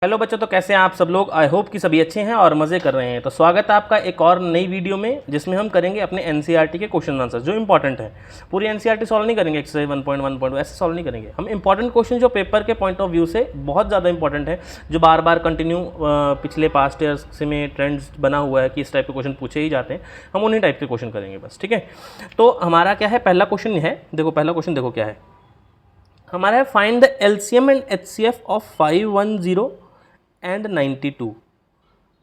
Hello बच्चों, तो कैसे हैं आप सब लोग। आई होप कि सभी अच्छे हैं और मज़े कर रहे हैं। तो स्वागत है आपका एक और नई वीडियो में, जिसमें हम करेंगे अपने एनसीईआरटी के क्वेश्चन आंसर जो इंपॉर्टेंट है। पूरी एनसीईआरटी सॉल्व नहीं करेंगे, एक्सरसाइज 1.1 ऐसे सॉल्व नहीं करेंगे हम। इंपॉर्टेंट क्वेश्चन जो पेपर के पॉइंट ऑफ व्यू से बहुत ज़्यादा इंपॉर्टेंट है, जो बार बार कंटिन्यू पिछले पास्ट ईयर्स में ट्रेंड्स बना हुआ है कि इस टाइप के क्वेश्चन पूछे ही जाते हैं, हम उन्हीं टाइप के क्वेश्चन करेंगे बस। ठीक है, तो हमारा क्या है, पहला क्वेश्चन है, देखो पहला क्वेश्चन देखो क्या है हमारा है। Find the LCM and HCF of 510 and 92।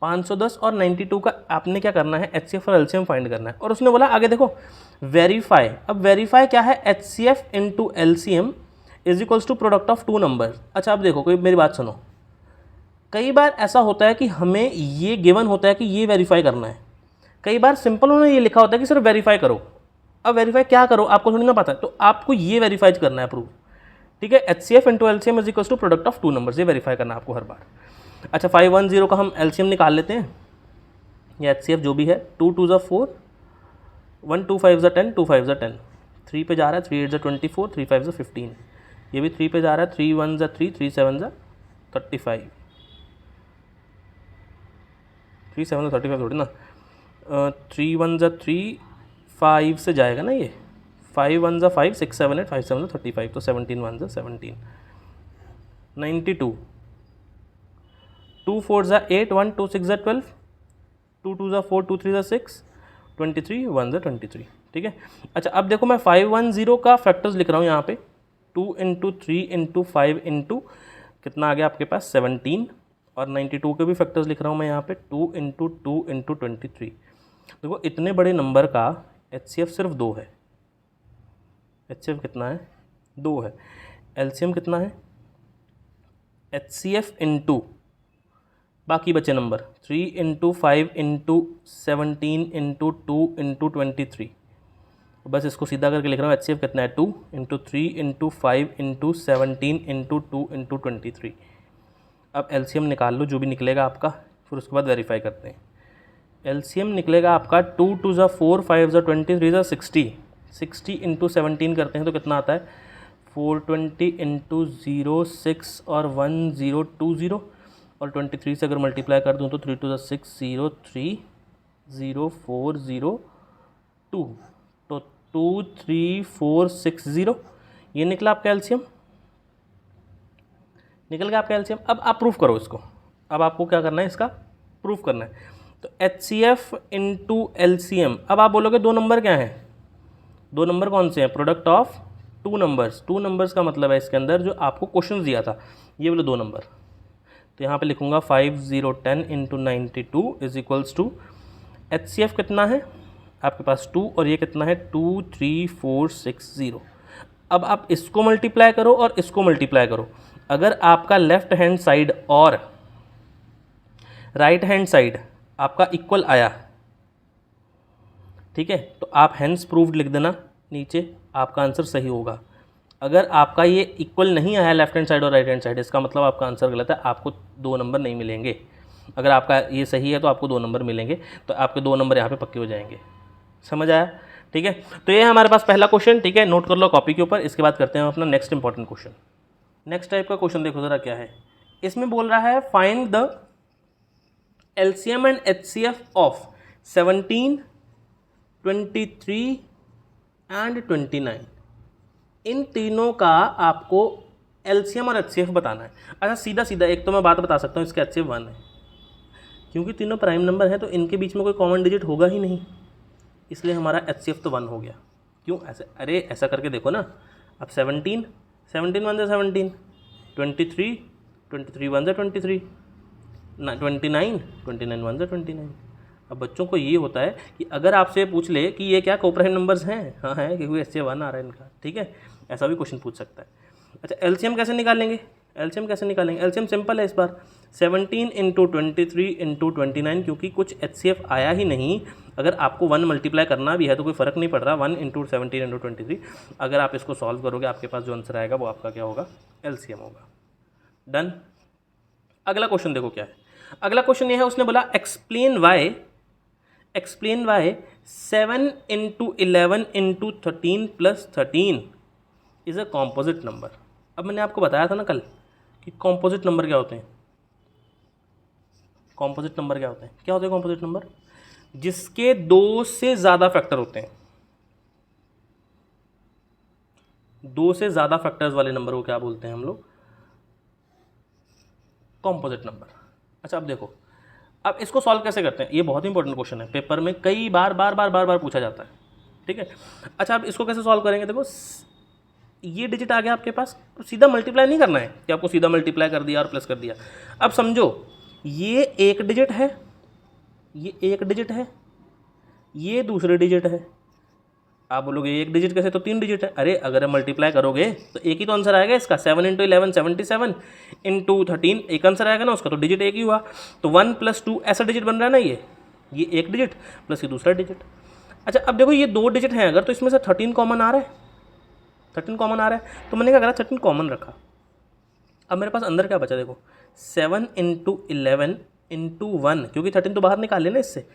510 और 92 का आपने क्या करना है, एचसीएफ और एलसीएम फाइंड करना है। और उसने बोला आगे देखो वेरीफाई। अब वेरीफाई क्या है, HCF into LCM is equals to product of two numbers. अच्छा अब देखो, कोई मेरी बात सुनो, कई बार ऐसा होता है कि हमें ये गिवन होता है कि ये वेरीफाई करना है, कई बार सिंपल उन्होंने ये लिखा होता है कि सिर्फ वेरीफाई करो। अब वेरीफाई क्या करो आपको थोड़ी ना पता है, तो आपको ये वेरीफाई करना है प्रूफ। ठीक है, HCF into LCM is equals to product of two numbers, ये वेरीफाई करना है आपको हर बार। अच्छा 510 का हम एलसीएम निकाल लेते हैं या एचसीएफ जो भी है। 2 2 ज़ा 4, 1 2 5 ज़ा 10, 2 5 ज़ा 10, 3 पे जा रहा है, 3 8 ज़ा 24, 3 5 ज़ा 15, ये भी 3 पे जा रहा है, 3 1 ज़ा 3, 3 7 ज़ा 35, 3 7 ज़ा 35 थोड़ी ना, 3 1 ज़ा 3, 5 से जाएगा ना ये, 5 1 ज़ा 5, 6 7 8, 5 7 ज़ा 35, तो 17 1 ज़ा 17, 92, 2 4 ज़ा 8, 1 2 6 ज़ा 12, 2 2 ज़ा 4, 2 3 ज़ा 6, 23 1 ज़ा 23। ठीक है, अच्छा अब देखो मैं 510 का फैक्टर्स लिख रहा हूँ यहाँ पे, 2 इंटू 3 इंटू 5 इंटू कितना आ गया आपके पास 17, और 92 के भी फैक्टर्स लिख रहा हूँ मैं यहाँ पे, 2 इंटू 2 इंटू 23। देखो इतने बड़े नंबर का एचसीएफ सिर्फ 2 है, एचसीएफ कितना है 2 है, एलसीएम कितना है, एचसीएफ इंटू बाकी बचे number 3 into 5 into 17 into 2 into 23। बस इसको सीधा करके लिख रहा हूँ, एचसीएफ कितना है 2 into 3 into 5 into 17 into 2 into 23। अब एलसीएम निकाल लो जो भी निकलेगा आपका, फिर उसके बाद वेरीफाई करते हैं। एलसीएम निकलेगा आपका 2 2 ज़ा 4, 5 ज़ा 20, 3 ज़ा 60, 60 इंटू 17 करते हैं तो कितना आता है 420 इंटू 0 6 और 1020, और 23 से अगर मल्टीप्लाई कर दूँ तो 3 2 ज़ा 6, 0 3 0 4 0 2, तो 2 3 4 6 0, ये निकला आपका एलसीएम, निकल गया आपका एलसीएम। अब आप प्रूफ करो इसको, अब आपको क्या करना है, इसका प्रूफ करना है। तो एचसीएफ इंटू एलसीएम, अब आप बोलोगे दो नंबर क्या हैं, दो नंबर कौन से हैं, product of two numbers. Two numbers का मतलब है इसके अंदर जो आपको क्वेश्चन दिया था, ये बोले दो नंबर, तो यहाँ पे लिखूंगा 5 0 10 into 92 is equals to HCF कितना है आपके पास 2, और ये कितना है 2 3 4 6 0। अब आप इसको मल्टीप्लाई करो और इसको मल्टीप्लाई करो, अगर आपका लेफ्ट हैंड साइड और राइट हैंड साइड आपका इक्वल आया, ठीक है, तो आप हैंस प्रूव्ड लिख देना नीचे, आपका आंसर सही होगा। अगर आपका ये इक्वल नहीं आया लेफ्ट हैंड साइड और राइट हैंड साइड, इसका मतलब आपका आंसर गलत है, आपको 2 नंबर नहीं मिलेंगे। अगर आपका ये सही है तो आपको 2 नंबर मिलेंगे, तो आपके 2 नंबर यहाँ पे पक्के हो जाएंगे। समझ आया? ठीक है, तो ये है हमारे पास पहला क्वेश्चन। ठीक है, नोट कर लो कॉपी के ऊपर। इसके बाद करते हैं अपना next important question. Next type का क्वेश्चन देखो ज़रा क्या है, इसमें बोल रहा है find the LCM and HCF of 17, 23 and 29। इन तीनों का आपको एलसीएम और एचसीएफ बताना है। अच्छा सीधा सीधा एक तो मैं बात बता सकता हूँ, इसका एचसीएफ 1 है, क्योंकि तीनों प्राइम नंबर हैं तो इनके बीच में कोई कॉमन डिजिट होगा ही नहीं, इसलिए हमारा एचसीएफ तो 1 हो गया। क्यों ऐसे, अरे ऐसा करके देखो ना, अब 17 17 1 ज़ा 17, 23 23 1 ज़ा 23, 29 29 1 ज़ा 29। अब बच्चों को ये होता है कि अगर आपसे पूछ ले कि ये क्या कोप्राइम नंबर्स हैं, हाँ है, क्योंकि एचसीएफ 1 आ रहा है इनका। ठीक है, ऐसा भी क्वेश्चन पूछ सकता है। अच्छा एलसीएम कैसे निकालेंगे, एलसीएम कैसे निकालेंगे, एलसीएम सिंपल है इस बार, 17 इंटू 23 इंटू 29, क्योंकि कुछ एचसीएफ आया ही नहीं। अगर आपको 1 मल्टीप्लाई करना भी है तो कोई फ़र्क नहीं पड़ रहा, 1 इंटू 17 इंटू 23, अगर आप इसको सॉल्व करोगे आपके पास जो आंसर आएगा वो आपका क्या होगा, एलसीएम होगा। डन। अगला क्वेश्चन देखो क्या है, अगला क्वेश्चन ये है, उसने बोला explain why 7 into 11 into 13 plus 13 is a composite number. अब मैंने आपको बताया था ना कल कि कॉम्पोजिट नंबर क्या होते हैं, कॉम्पोजिट नंबर क्या होते हैं? क्या होते हैं कॉम्पोजिट नंबर? जिसके 2 से ज़्यादा फैक्टर होते हैं। 2 से ज़्यादा फैक्टर्स वाले नंबर को क्या बोलते हैं हम लोग? Composite number. अच्छा अब देखो, अब इसको सॉल्व कैसे करते हैं? ये बहुत इंपॉर्टेंट क्वेश्चन है, पेपर में कई बार पूछा जाता है, ठीक है। अच्छा अब इसको कैसे सॉल्व करेंगे? देखो ये डिजिट आ गया आपके पास, तो सीधा मल्टीप्लाई नहीं करना है कि आपको सीधा मल्टीप्लाई कर दिया और प्लस कर दिया। अब समझो ये एक डिजिट है, ये एक डिजिट है, ये दूसरे डिजिट है। आप बोलोगे एक डिजिट कैसे? तो 3 डिजिट है। अरे अगर मल्टीप्लाई करोगे तो एक ही तो आंसर आएगा इसका। 7 × 11 77 × 13 एक आंसर आएगा ना उसका, तो डिजिट एक ही हुआ। तो 1 + 2 ऐसा डिजिट बन रहा है ना, ये एक डिजिट प्लस ये दूसरा डिजिट। अच्छा अब देखो ये 2 डिजिट हैं अगर, तो इसमें से 13 कॉमन आ रहा है, 13 कॉमन आ रहा है, तो मैंने क्या करा 13 कॉमन रखा। अब मेरे पास अंदर क्या बचा? देखो 7 × 11 × 1, क्योंकि 13 तो बाहर निकाल लेना इससे,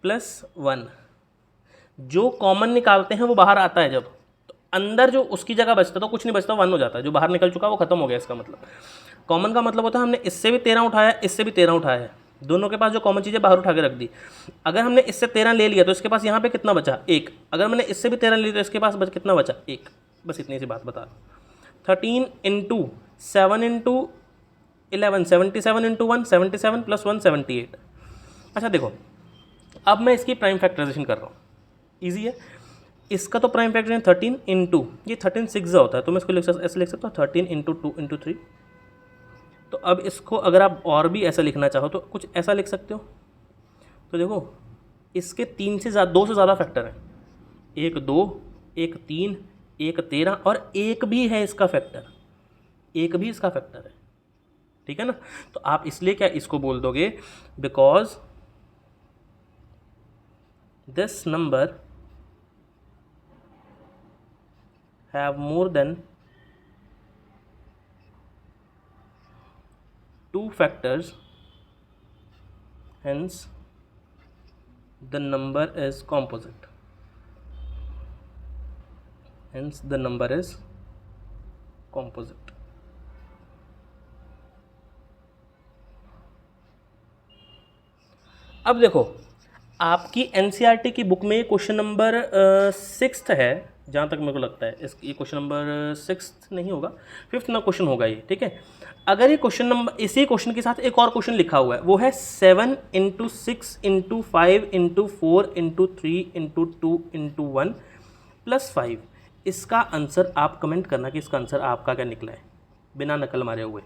+1। जो कॉमन निकालते हैं वो बाहर आता है जब, तो अंदर जो उसकी जगह बचता तो कुछ नहीं बचता, 1 हो जाता है। जो बाहर निकल चुका वो खत्म हो गया। इसका मतलब कॉमन का मतलब होता है हमने इससे भी 13 उठाया, इससे भी 13 उठाया है, दोनों के पास जो कॉमन चीज़ें बाहर उठा के रख दी। अगर हमने इससे 13 ले लिया तो इसके पास यहाँ पे कितना बचा? 1। अगर मैंने इससे भी 13 ले लिया तो इसके पास कितना बचा? 1। बस इतनी सी बात बता रहा हूँ। 13 × 7 × 11 77 × 1 77 + 1 78। अच्छा देखो अब मैं इसकी प्राइम फैक्टराइजेशन कर रहा हूँ, ईजी है। इसका तो प्राइम फैक्टर है 13 × ये 13 6 होता है, तो मैं इसको ऐसे लिख सकता हूँ 13 × 2 × 3। तो अब इसको अगर आप और भी ऐसा लिखना चाहो तो कुछ ऐसा लिख सकते हो। तो देखो इसके 2 से ज़्यादा फैक्टर हैं, 1 2 1 3 1 13 और 1 भी है इसका फैक्टर, 1 भी इसका फैक्टर है, ठीक है ना। तो आप इसलिए क्या इसको बोल दोगे, because this number have more than 2 factors, hence the number is composite, hence the number is composite। अब देखो आपकी एनसीईआरटी की बुक में क्वेश्चन नंबर 6 है, जहाँ तक मेरे को लगता है ये क्वेश्चन नंबर 6 नहीं होगा, 5th ना क्वेश्चन होगा ये, ठीक है। अगर ये क्वेश्चन नंबर, इसी क्वेश्चन के साथ एक और क्वेश्चन लिखा हुआ है, वो है 7 × 6 × 5 × 4 × 3 × 2 × 1 + 5। इसका आंसर आप कमेंट करना कि इसका आंसर आपका क्या निकला है, बिना नकल मारे हुए,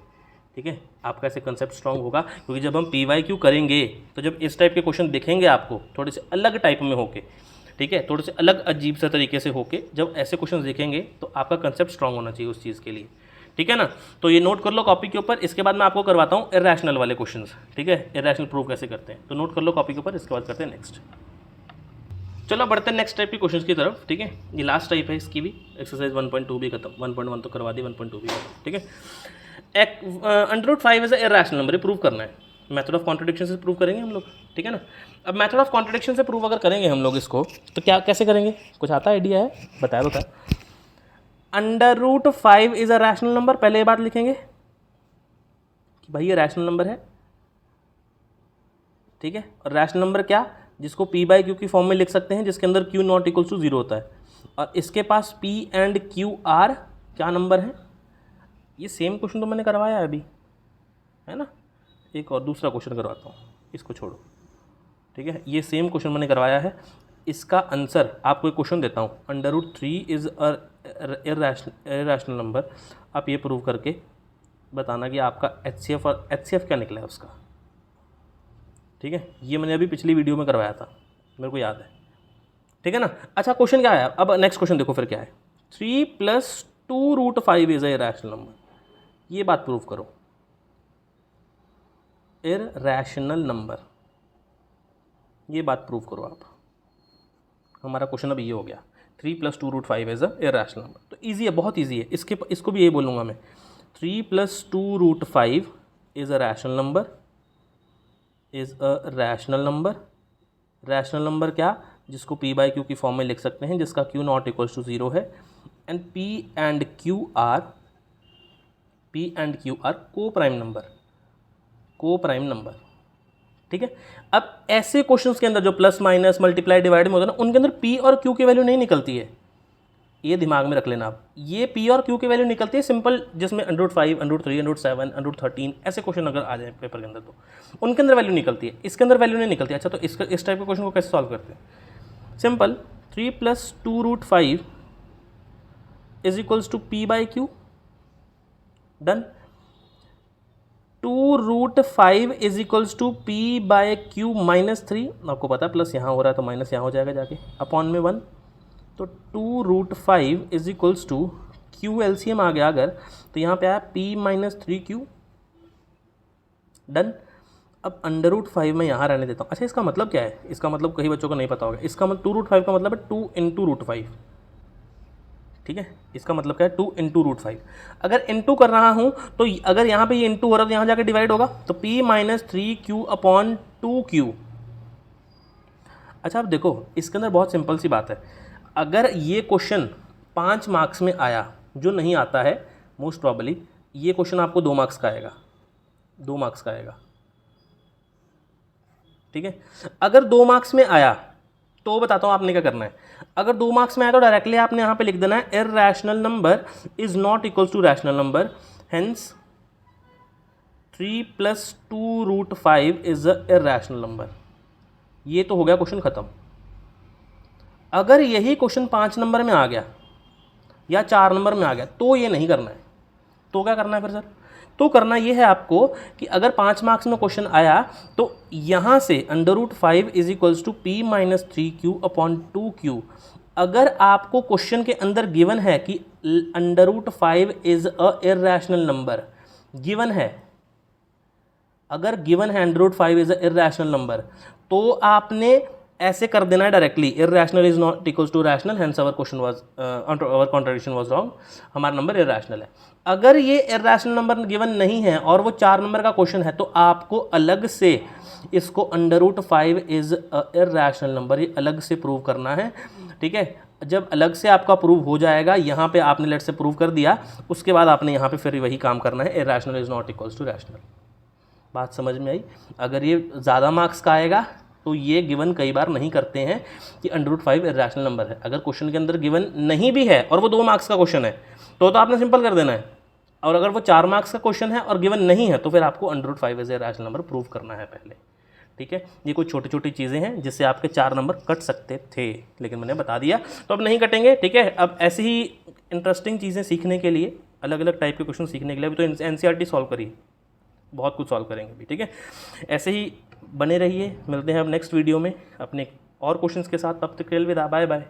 ठीक है। आपका ऐसे कंसेप्ट स्ट्रांग होगा, क्योंकि जब हम PYQ करेंगे तो जब इस टाइप के क्वेश्चन दिखेंगे आपको थोड़े से अलग टाइप में होके, ठीक है, थोड़े से अलग अजीब सा तरीके से होके जब ऐसे क्वेश्चन दिखेंगे तो आपका कंसेप्ट स्ट्रांग होना चाहिए उस चीज़ के लिए, ठीक है ना। तो ये नोट कर लो कॉपी के ऊपर। इसके बाद मैं आपको करवाता हूँ इरेशनल वाले क्वेश्चन, ठीक है, इरेशनल प्रूव कैसे करते हैं, तो नोट कर लो कॉपी के ऊपर। इसके बाद करते हैं नेक्स्ट। चलो बढ़ते हैं नेक्स्ट टाइप के क्वेश्चन की तरफ, ठीक है। ये लास्ट टाइप है, इसकी भी एक्सरसाइज 1.2 भी खत्म, 1.1 तो करवा दी, 1.2 भी खत्म, ठीक है। √5 इज इरेशनल नंबर, प्रूव करना है। मेथड ऑफ कॉन्ट्रडिक्शन से प्रूव करेंगे हम लोग, ठीक है ना। अब मेथड ऑफ कॉन्ट्रडिक्शन से प्रूव अगर करेंगे हम लोग इसको, तो क्या कैसे करेंगे? कुछ आता आइडिया है? बताया बता। √5 इज अ रैशनल नंबर, पहले ये बात लिखेंगे कि भाई ये रैशनल नंबर है, ठीक है। और रैशनल नंबर क्या? जिसको P/Q की फॉर्म में लिख सकते हैं, जिसके अंदर Q ≠ = 0 होता है, और इसके पास P एंड Q R क्या नंबर है? ये सेम क्वेश्चन तो मैंने करवाया है अभी, है ना। एक और दूसरा क्वेश्चन करवाता हूँ, इसको छोड़ो, ठीक है। ये सेम क्वेश्चन मैंने करवाया है। इसका आंसर आपको एक क्वेश्चन देता हूँ, √3 इज़ अ इरेशनल नंबर। आप ये प्रूव करके बताना कि आपका HCF और HCF क्या निकला है उसका, ठीक है। ये मैंने अभी पिछली वीडियो में करवाया था, मेरे को याद है, ठीक है ना। अच्छा क्वेश्चन क्या है अब? नेक्स्ट क्वेश्चन देखो फिर क्या है। 3 + 2√5 इज अ इरेशनल नंबर, ये बात प्रूव करो। इरेशनल नंबर, ये बात प्रूव करो आप। हमारा क्वेश्चन अब ये हो गया, 3 + 2√5 इज अ इरेशनल नंबर। तो ईजी है, बहुत ईजी है। इसको भी यही बोलूँगा मैं, 3 + 2√5 is a rational number, is a rational number. Rational number क्या? जिसको P/Q की फॉर्म में लिख सकते हैं, जिसका Q ≠ = 0 है। And P and Q are coprime number, ठीक है। अब ऐसे क्वेश्चंस के अंदर जो प्लस माइनस मल्टीप्लाई डिवाइड में होता है ना, उनके अंदर पी और क्यू की वैल्यू नहीं निकलती है, ये दिमाग में रख लेना आप। ये पी और क्यू की वैल्यू निकलती है सिंपल, जिसमें √5, √3, √7, √13 ऐसे क्वेश्चन अगर आ जाए पेपर के अंदर तो उनके अंदर वैल्यू निकलती है, इसके अंदर वैल्यू नहीं निकलती। अच्छा, तो इस टाइप के क्वेश्चन को कैसे सॉल्व करते हैं? Simple, 3 + 2√5 = p/q, done. 2√5 = p/q -3, आपको पता है प्लस यहाँ हो रहा है तो माइनस यहाँ हो जाएगा जाके, अपॉन में 1। तो 2√5 = q, एलसीएम आ गया अगर, तो यहाँ पे आया p - 3q, डन। अब √5 मैं यहाँ रहने देता हूँ। अच्छा, इसका मतलब क्या है? इसका मतलब कई बच्चों को नहीं पता होगा। इसका मतलब 2√5 का मतलब है 2 × √5, ठीक है। इसका मतलब क्या है? 2 × √5। अगर इंटू कर रहा हूँ तो अगर यहाँ पे ये इंटू हो रहा है तो यहाँ जाके डिवाइड होगा, तो p - 3q / 2q। अच्छा, अब देखो इसके अंदर बहुत सिंपल सी बात है। अगर ये क्वेश्चन 5 मार्क्स में आया, जो नहीं आता है मोस्ट प्रॉबली, ये क्वेश्चन आपको 2 मार्क्स का आएगा, 2 मार्क्स का आएगा, ठीक है। अगर 2 मार्क्स में आया तो बताता हूँ आपने क्या करना है। अगर 2 मार्क्स में आया तो डायरेक्टली आपने यहाँ पे लिख देना है irrational number is not equal to rational number, hence 3 + 2√5 is a irrational number. ये तो हो गया क्वेश्चन खत्म। अगर यही क्वेश्चन 5 नंबर में आ गया या 4 नंबर में आ गया तो ये नहीं करना है। तो क्या करना है फिर सर? तो करना ये है आपको कि अगर 5 मार्क्स में क्वेश्चन आया तो यहाँ से √5 = p - 3q / 2q। अगर आपको क्वेश्चन के अंदर गिवन है कि √5 is a irrational number, given है, अगर गिवन है √5 इज अ इररेशनल नंबर, तो आपने ऐसे कर देना है directly, irrational is not equal to rational, hence our question was our contradiction was wrong, हमारा नंबर इररेशनल है। अगर ये इररेशनल नंबर गिवन नहीं है और वो 4 नंबर का क्वेश्चन है, तो आपको अलग से इसको √5 इज अ इररेशनल नंबर, ये अलग से प्रूव करना है, ठीक है। जब अलग से आपका प्रूव हो जाएगा, यहाँ पे आपने लेट से प्रूव कर दिया, उसके बाद आपने यहाँ पे फिर वही काम करना है, irrational is not equal to rational. बात समझ में आई? अगर ये ज़्यादा मार्क्स का आएगा तो ये गिवन कई बार नहीं करते हैं कि √5 इररेशनल नंबर है। अगर क्वेश्चन के अंदर गिवन नहीं भी है और वो 2 मार्क्स का क्वेश्चन है तो आपने सिंपल कर देना है, और अगर वो 4 मार्क्स का क्वेश्चन है और गिवन नहीं है तो फिर आपको √5 एज इररेशनल नंबर प्रूव करना है पहले, ठीक है। ये कुछ छोटी छोटी चीज़ें हैं जिससे आपके 4 नंबर कट सकते थे, लेकिन मैंने बता दिया, तो अब नहीं कटेंगे, ठीक है। अब ऐसे ही इंटरेस्टिंग चीज़ें सीखने के लिए, अलग अलग टाइप के क्वेश्चन सीखने के लिए अभी तो NCERT सॉल्व करिए, बहुत कुछ सॉल्व करेंगे भी, ठीक है। ऐसे ही बने रहिए, मिलते हैं अब नेक्स्ट वीडियो में अपने और क्वेश्चंस के साथ। तब तक के लिए अलविदा, बाय बाय।